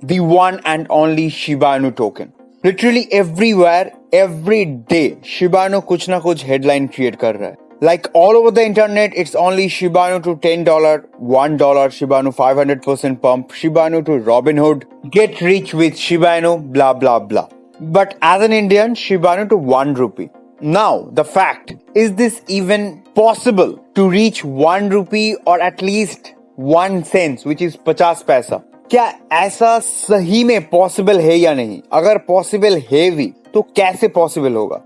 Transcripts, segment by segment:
the one and only Shiba Inu token. Literally everywhere, every day, Shiba Inu कुछ ना कुछ headline create कर रहा है. Like all over the internet, it's only Shiba Inu to $10, $1, Shiba Inu 500% pump, Shiba Inu to Robinhood, get rich with Shiba Inu, blah blah blah. But as an Indian, Shiba Inu to 1 rupee. Now, the fact, is this even possible to reach 1 rupee or at least 1 cent, which is 50 पैसा? क्या ऐसा सही में possible है या नहीं? अगर possible है भी तो कैसे पॉसिबल होगा?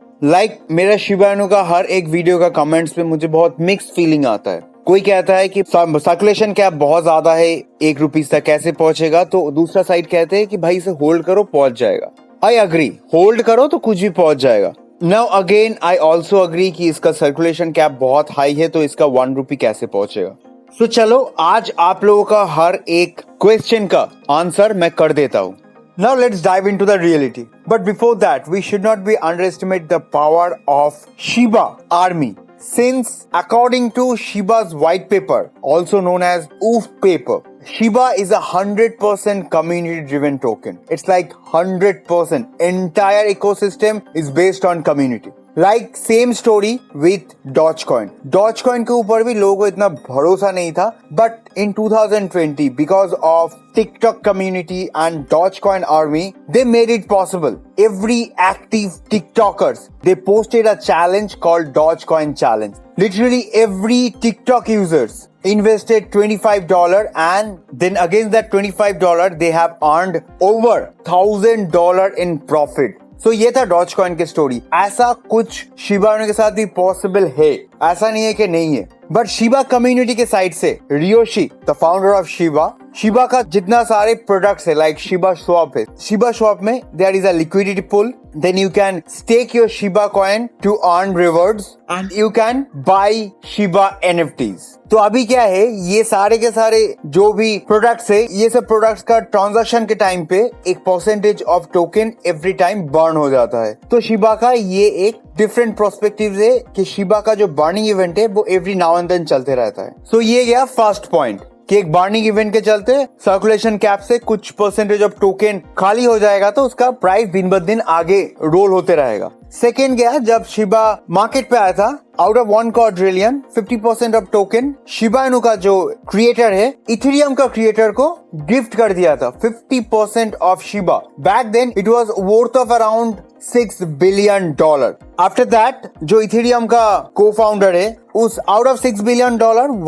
मेरा शिबा इनु का हर एक वीडियो का कमेंट्स पे मुझे बहुत मिक्स फीलिंग आता है. कोई कहता है कि सर्कुलेशन कैप बहुत ज्यादा है, 1 रुपए तक कैसे पहुंचेगा, तो दूसरा साइड कहते हैं कि भाई इसे होल्ड करो पहुंच जाएगा. आई अग्री, होल्ड करो तो कुछ भी पहुंच जाएगा. Now again I also agree कि इसका सर्कुलेशन कैप बहुत हाई है, तो इसका 1 रुपए कैसे पहुंचेगा. तो चलो आज आप लोगों का हर एक क्वेश्चन का आंसर मैं कर देता हूँ. Now let's dive into the reality. But before that, we should not be underestimate the power of Shiba army. Since according to Shiba's white paper, also known as OOF paper, Shiba is a 100% community driven token. It's like 100%. Entire ecosystem is based on community. Like same story with Dogecoin. Dogecoin के ऊपर भी लोगों को इतना भरोसा नहीं था, but in 2020 because of TikTok community and Dogecoin army, they made it possible. Every active TikTokers, they posted a challenge called Dogecoin challenge. Literally every TikTok users invested $25 and then against that $25 they have earned over $1,000 in profit. So ये था Dogecoin की story. ऐसा कुछ Shiba Inu के साथ भी possible है, ऐसा नहीं है कि नहीं है. बट शिबा कम्युनिटी के साइड से Ryoshi, the founder of Shiba का जितना सारे प्रोडक्ट्स है, लाइक शिबा स्वैप है. शिबा स्वैप में there is a liquidity pool, then you can stake your Shiba coin to earn rewards and you can buy Shiba NFTs. तो अभी क्या है, ये सारे के सारे जो भी प्रोडक्ट्स है, ये सब प्रोडक्ट्स का ट्रांजैक्शन के टाइम पे एक percentage of token every time burn हो जाता है. तो शिबा का ये एक डिफरेंट प्रोस्पेक्टिव है कि शिबा का जो बर्निंग इवेंट है वो एवरी नाउ एंड देन चलते रहता है. सो ये गया फर्स्ट पॉइंट कि एक बर्निंग इवेंट के चलते सर्कुलेशन कैप से कुछ परसेंटेज ऑफ टोकन खाली हो जाएगा, तो उसका प्राइस दिन ब दिन आगे रोल होते रहेगा. सेकेंड गया, जब शिबा मार्केट पे आया था, out of 1 quadrillion 50% of token Shiba Inu का जो क्रिएटर है, इथेरियम का क्रिएटर को गिफ्ट कर दिया था. 50% of Shiba. Back then it was worth of around $6 billion. After that जो इथेरियम का को फाउंडर है, उस out of $6 billion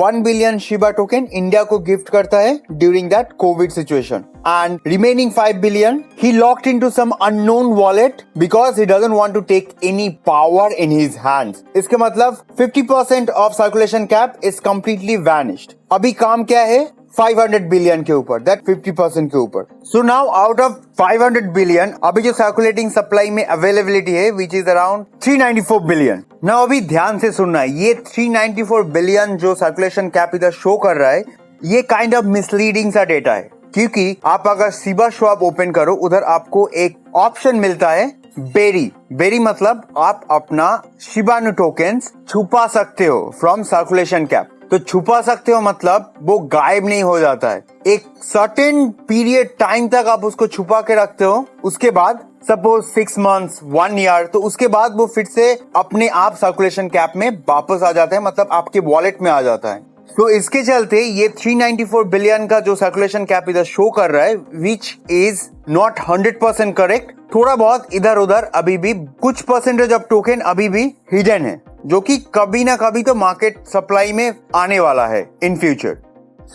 1 billion Shiba token India को गिफ्ट करता है during that covid situation. And remaining 5 billion he locked into some unknown wallet because he doesn't want to take any power in his hands. इसके मतलब 50% of circulation cap is completely vanished. अभी काम क्या है 500 billion के ऊपर, that 50% के ऊपर. So now out of 500 billion अभी जो सर्कुलेटिंग सप्लाई में अवेलेबिलिटी है which is around 394 billion. Now अभी ध्यान से सुनना है, ये 394 बिलियन जो सर्कुलेशन कैप इधर शो कर रहा है, ये काइंड ऑफ मिसलीडिंग सा डेटा है. क्योंकि आप अगर शिबा स्वैप ओपन करो, उधर आपको एक ऑप्शन मिलता है बेरी मतलब आप अपना शिबा इनु टोकन्स छुपा सकते हो फ्रॉम सर्कुलेशन कैप. तो छुपा सकते हो मतलब वो गायब नहीं हो जाता है. एक सर्टेन पीरियड टाइम तक आप उसको छुपा के रखते हो, उसके बाद सपोज 6 months 1 year, तो उसके बाद वो फिर से अपने आप सर्कुलेशन कैप में वापस आ जाता है, मतलब आपके वॉलेट में आ जाता है. तो इसके चलते ये 394 बिलियन का जो सर्कुलेशन कैप इधर शो कर रहा है, विच इज नॉट 100% करेक्ट. थोड़ा बहुत इधर उधर अभी भी कुछ परसेंटेज ऑफ टोकन अभी भी हिडन है, जो कि कभी ना कभी तो मार्केट सप्लाई में आने वाला है इन फ्यूचर.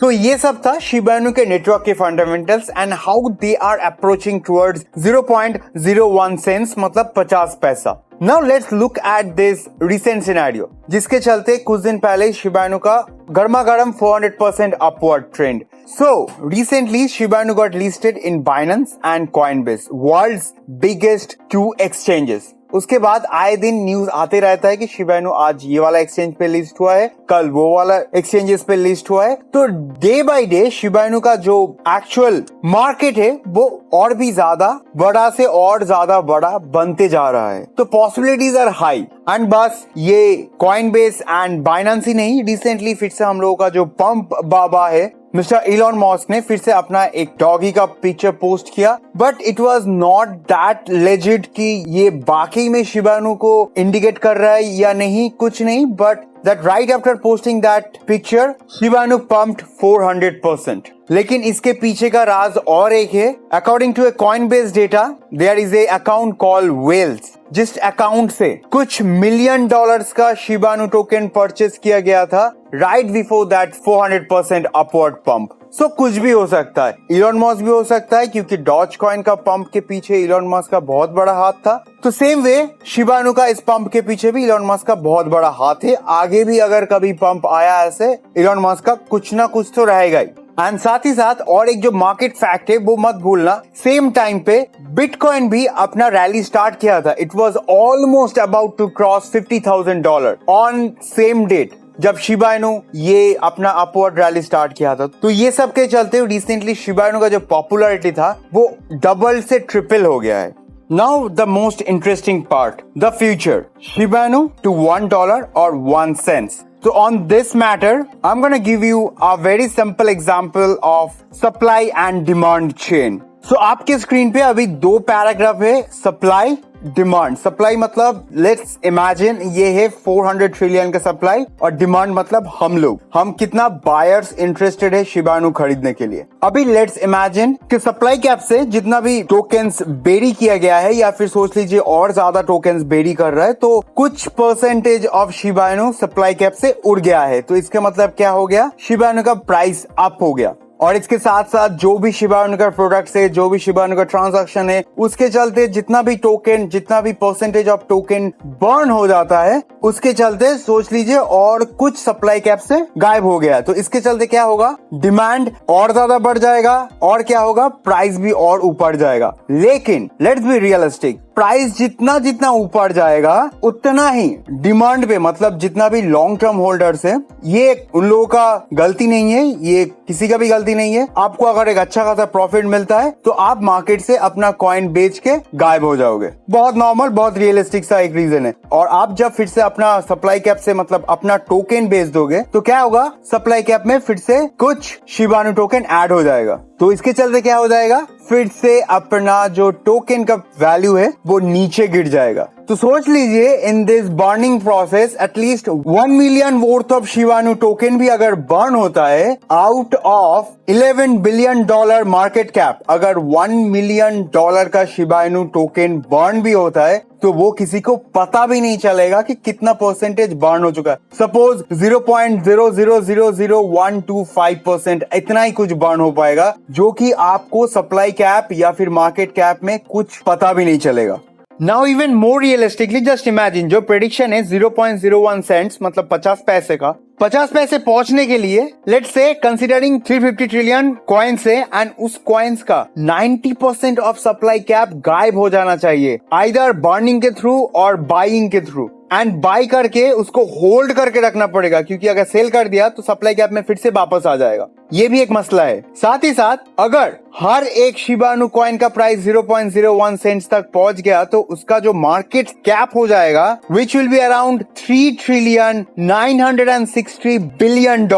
सो ये सब था शिबा इनु के नेटवर्क के fundamentals and how they are approaching towards 0.01 cents, मतलब 50 पैसा. Now let's look at this recent scenario, जिसके चलते कुछ दिन पहले शिबा इनु का गर्मा गर्म 400% upward trend. So recently Shiba Inu got listed in Binance and Coinbase, world's biggest 2 exchanges. उसके बाद आए दिन न्यूज आते रहता है कि शिबा इनु आज ये वाला एक्सचेंज पे लिस्ट हुआ है, कल वो वाला एक्सचेंजेस पे लिस्ट हुआ है. तो day by day Shiba Inu का जो एक्चुअल मार्केट है वो और भी ज्यादा बड़ा से और ज्यादा बड़ा बनते जा रहा है. तो पॉसिबिलिटीज आर हाई. एंड बस ये कॉइनबेस एंड बाइनेंस ही नहीं, रिसेंटली फिर से हम लोगों का जो पंप बाबा है मिस्टर इलॉन मस्क ने फिर से अपना एक डॉगी का पिक्चर पोस्ट किया, but it was not that legit कि ये बाकी में शिबा इनू को इंडिकेट कर रहा है या नहीं, कुछ नहीं, but that right after posting that picture, Shiba Inu pumped 400%. लेकिन इसके पीछे का राज और एक है. According to a Coinbase data, there is a account called Whales. जिस अकाउंट से कुछ $million का Shiba Inu टोकन परचेस किया गया था right before that 400% upward pump. So कुछ भी हो सकता है. इलॉन मस्क भी हो सकता है क्योंकि डॉज कॉइन का पंप के पीछे इलॉन मस्क का बहुत बड़ा हाथ था. तो सेम वे शिबा इनू का इस पंप के पीछे भी इलॉन मस्क का बहुत बड़ा हाथ है. आगे भी अगर कभी पंप आया ऐसे, इलॉन मस्क का कुछ ना कुछ तो रहेगा ही. एंड साथ ही साथ और एक जो मार्केट फैक्ट है वो मत भूलना, सेम टाइम पे बिटकॉइन भी अपना रैली स्टार्ट किया था. It was almost about to cross $50,000 on same date जब शिबा इनू ये अपना अपवर्ड रैली स्टार्ट किया था. तो ये सब के चलते रिसेंटली शिबा इनू का जो पॉपुलैरिटी था वो डबल से ट्रिपल हो गया है. Now the most interesting part, the future. Shiba Inu to $1 or 1 cent. So on this matter, I'm gonna give you a very simple example of supply and demand chain. So आपके screen पे अभी दो paragraph है, supply demand. Supply मतलब let's imagine ये है 400 trillion का supply और डिमांड मतलब हम कितना बायर्स इंटरेस्टेड है शिबा इनू खरीदने के लिए. अभी लेट्स इमेजिन कि सप्लाई कैप से जितना भी टोकन्स बेरी किया गया है या फिर सोच लीजिए और ज्यादा टोकन्स बेरी कर रहा है, तो कुछ percentage of Shiba Inu supply cap से उड़ गया है. तो इसका मतलब क्या हो गया, शिबा इनू का प्राइस अप हो गया. और इसके साथ साथ जो भी शिबा इनू का प्रोडक्ट है, जो भी शिबा इनू का ट्रांजैक्शन है, उसके चलते जितना भी टोकन, जितना भी परसेंटेज ऑफ टोकन बर्न हो जाता है, उसके चलते सोच लीजिए और कुछ सप्लाई कैप से गायब हो गया. तो इसके चलते क्या होगा, डिमांड और ज्यादा बढ़ जाएगा और क्या होगा, प्राइस भी और ऊपर जाएगा. लेकिन लेट्स बी रियलिस्टिक, प्राइस जितना जितना ऊपर जाएगा उतना ही डिमांड पे, मतलब जितना भी लॉन्ग टर्म होल्डर्स है, ये उन लोगों का गलती नहीं है, ये किसी का भी गलती नहीं है. आपको अगर एक अच्छा खासा प्रॉफिट मिलता है तो आप मार्केट से अपना कॉइन बेच के गायब हो जाओगे. बहुत नॉर्मल, बहुत रियलिस्टिक सा एक रीजन है. और आप जब फिर से अपना सप्लाई कैप से मतलब अपना टोकन बेच दोगे तो क्या होगा, सप्लाई कैप में फिर से कुछ शिबा इनू टोकन ऐड हो जाएगा. तो इसके चलते क्या हो जाएगा, फिर से अपना जो टोकन का वैल्यू है वो नीचे गिर जाएगा. तो सोच लीजिए in this burning process at least 1 million worth of Shiba Inu token भी अगर बर्न होता है out of $11 billion market cap, अगर $1 मिलियन का शिबा इनू टोकन बर्न भी होता है तो वो किसी को पता भी नहीं चलेगा कि कितना परसेंटेज बर्न हो चुका है. सपोज 0.0000125% इतना ही कुछ बर्न हो पाएगा, जो कि आपको सप्लाई कैप या फिर मार्केट कैप में कुछ पता भी नहीं चलेगा. Now even more realistically just imagine, जो प्रेडिक्शन है 0.01 सेंट्स मतलब 50 पैसे का, 50 पैसे पहुंचने के लिए let's say considering 350 trillion coins है एंड उस कॉइन्स का 90% ऑफ सप्लाई कैप गायब हो जाना चाहिए, आइदर बर्निंग के थ्रू और बाइंग के थ्रू. एंड बाई करके उसको होल्ड करके रखना पड़ेगा क्योंकि अगर सेल कर दिया तो सप्लाई कैप में फिर से वापस आ जाएगा. ये भी एक मसला है. साथ ही साथ अगर हर एक शिबा इनू कॉइन का प्राइस 0.01 सेंट्स तक पहुंच गया तो उसका जो मार्केट कैप हो जाएगा which will be around $3,960 billion,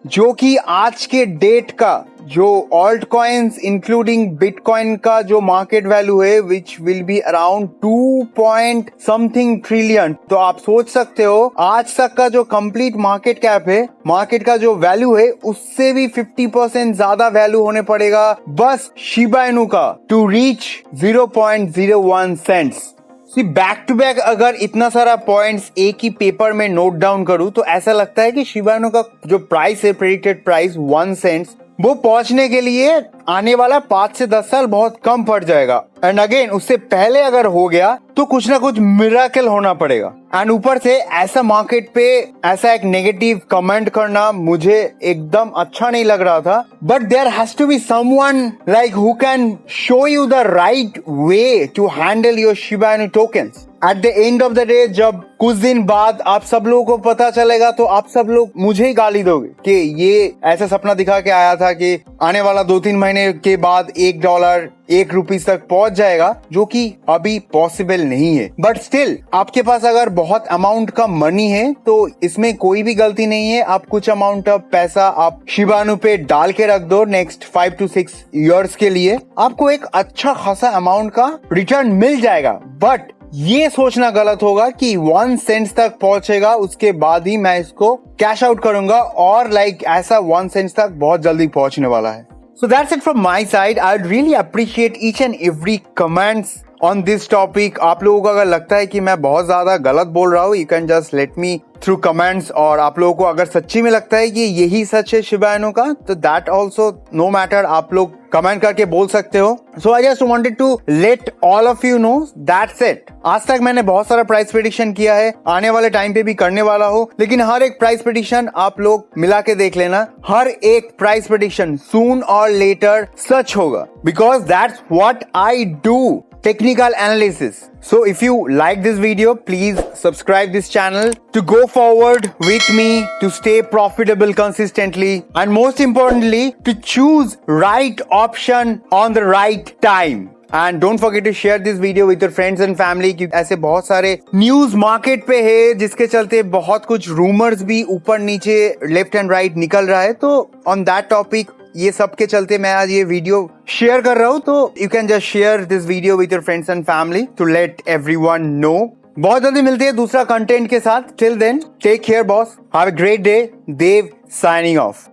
जो कि आज के डेट का जो ऑल्ट कॉइन्स इंक्लूडिंग बिटकॉइन का जो मार्केट वैल्यू है which will be around 2 trillion. तो आप सोच सकते हो आज तक का जो कंप्लीट मार्केट कैप है, मार्केट का जो वैल्यू है, उससे भी 50% ज्यादा वैल्यू होने पड़ेगा बस शिबा इनू का to reach 0.01 cents. Back to back अगर इतना सारा पॉइंट्स एक ही पेपर में नोट डाउन करूं तो ऐसा लगता है कि शिबा इनू का जो प्राइस है, प्रेडिक्टेड प्राइस 1 सेंट्स, वो पहुंचने के लिए आने वाला 5 से 10 साल बहुत कम पड़ जाएगा. एंड अगेन उससे पहले अगर हो गया तो कुछ ना कुछ मिराकल होना पड़ेगा. एंड ऊपर से ऐसा मार्केट पे ऐसा एक नेगेटिव कमेंट करना मुझे एकदम अच्छा नहीं लग रहा था. But there has to be someone like who can show you the right way to handle your Shiba Inu tokens. At the end of the day जब कुछ दिन बाद आप सब लोगों को पता चलेगा तो आप सब लोग मुझे ही गाली दोगे कि ये ऐसा सपना दिखा के आया था कि आने वाला 2-3 महीने महीने के बाद $1 ₹1 तक पहुंच जाएगा, जो कि अभी पॉसिबल नहीं है। बट स्टिल आपके पास अगर बहुत अमाउंट का मनी है तो इसमें कोई भी गलती नहीं है। आप कुछ अमाउंट ऑफ पैसा आप शिबा इनू पे डाल के रख दो नेक्स्ट 5 to 6 years के लिए, आपको एक अच्छा खासा अमाउंट का रिटर्न मिल जाएगा। बट ये सोचना गलत होगा कि 1 सेंट तक पहुंचेगा उसके बाद ही मैं इसको कैश आउट करूंगा, और ऐसा 1 सेंट तक बहुत जल्दी पहुंचने वाला है। So that's it from my side. I'd really appreciate each and every comments on this topic. आप लोगों को अगर लगता है कि मैं बहुत ज्यादा गलत बोल रहा हूँ, you can just let me through comments. और आप लोगों को अगर सच्ची में लगता है कि यही सच है शिबा इनू का, तो that also no matter, आप लोग कमेंट करके बोल सकते हो। So I just wanted to let all of you know that's it. आज तक मैंने बहुत सारा प्राइस प्रेडिक्शन किया है, आने वाले टाइम पे भी करने वाला हूँ, लेकिन हर एक प्राइस प्रेडिक्शन आप लोग मिला के देख लेना, हर एक प्राइस प्रेडिक्शन सून और लेटर सच होगा, because that's what I do. Technical analysis. So if you like this video, please subscribe this channel to go forward with me to stay profitable consistently, and most importantly to choose right option on the right time. And don't forget to share this video with your friends and family, क्योंकि ऐसे बहुत सारे news market पे है जिसके चलते बहुत कुछ रूमर्स भी ऊपर नीचे लेफ्ट एंड राइट निकल रहा है। तो ऑन दैट टॉपिक ये सब के चलते मैं आज ये वीडियो शेयर कर रहा हूँ। तो you can just share this video with your friends and family to let everyone know. बहुत जल्दी मिलते हैं दूसरा कंटेंट के साथ। Till then take care boss, have a great day. Dev signing of.